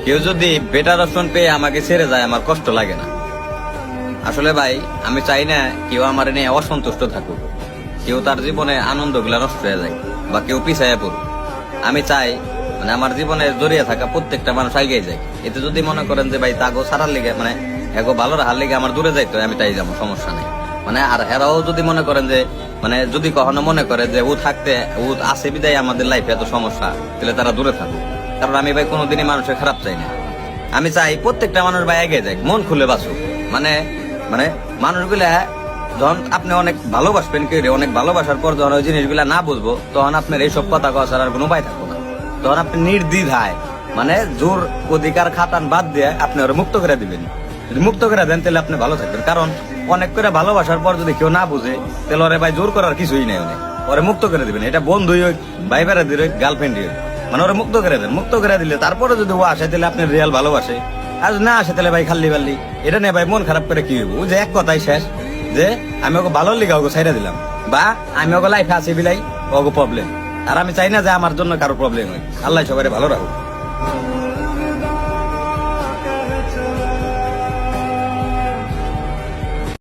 কেউ যদি better option পেয়ে আমাকে ছেড়ে যায় আমার কষ্ট লাগে না। আসলে ভাই আমি চাই না কেউ আমার নিয়ে অসন্তুষ্ট থাকুক, কেউ তার জীবনে আনন্দ গুলা নষ্ট হয়ে যায় বা কেউ পিছাইয়া পড়ুক। আমি চাই মানে আমার জীবনে জড়িয়ে থাকা প্রত্যেকটা মানুষ এগিয়ে যায়। এতে যদি মনে করেন যে ভাই তাগো সারার লিগে মানে এগো ভালো রাখার লিগে আমার দূরে যাইতো, আমি তাই যাবো, সমস্যা নেই। মানে আর এরাও যদি মনে করেন যে মানে যদি কখনো মনে করে যে ও থাকতে ও আছে বিদায় আমাদের লাইফে এত সমস্যা, তাহলে তারা দূরে থাকুক। কারণ আমি ভাই কোনোদিনই মানুষের খারাপ চাই না। আমি চাই প্রত্যেকটা মানুষ ভাই এগিয়ে যায়, মন খুলে বাঁচুক। মানে মানে মানুষগুলা যখন আপনি অনেক ভালোবাসবেন, কেউ অনেক ভালোবাসার পর যখন ওই জিনিসগুলা না বুঝবো, তখন আপনার এইসব কথা কথা আর কোনো উপায় থাকবো না। তখন আপনি নির্দ্বিধায় মানে জোর অধিকার খাতান বাদ দিয়ে আপনি ওরা মুক্ত করে দিবেন। যদি মুক্ত করে দেন তাহলে আপনি ভালো থাকবেন। কারণ অনেক করে ভালোবাসার পর যদি কেউ না বুঝে, তাহলে ওরে ভাই জোর করার কিছুই নেই। অনেক ওরে মুক্ত করে দিবেন, এটা বন্ধুই হোক, ভাই বেড়া দিয়ে হোক, গার্লফ্রেন্ডই হোক, মানে ওরা মুক্ত করে দেন। মুক্ত করে দিলে তারপরে যদি ও আসে তাহলে আপনি রিয়াল ভালোবাসে, আর না আসে তাহলে ভাই খাল্লি বাল্লি। এটা নিয়ে ভাই মন খারাপ করে কি হইব? ও যে এক কথাই শেষ যে আমি ওকে ভালো লিগা ওকে ছাইড়া দিলাম, বা আমি ওকে লাইফে আছি বিলাই ওকে প্রবলেম। আর আমি চাই না যে আমার জন্য কারো প্রবলেম হয়। আল্লাহ সবাই ভালো রাখুক।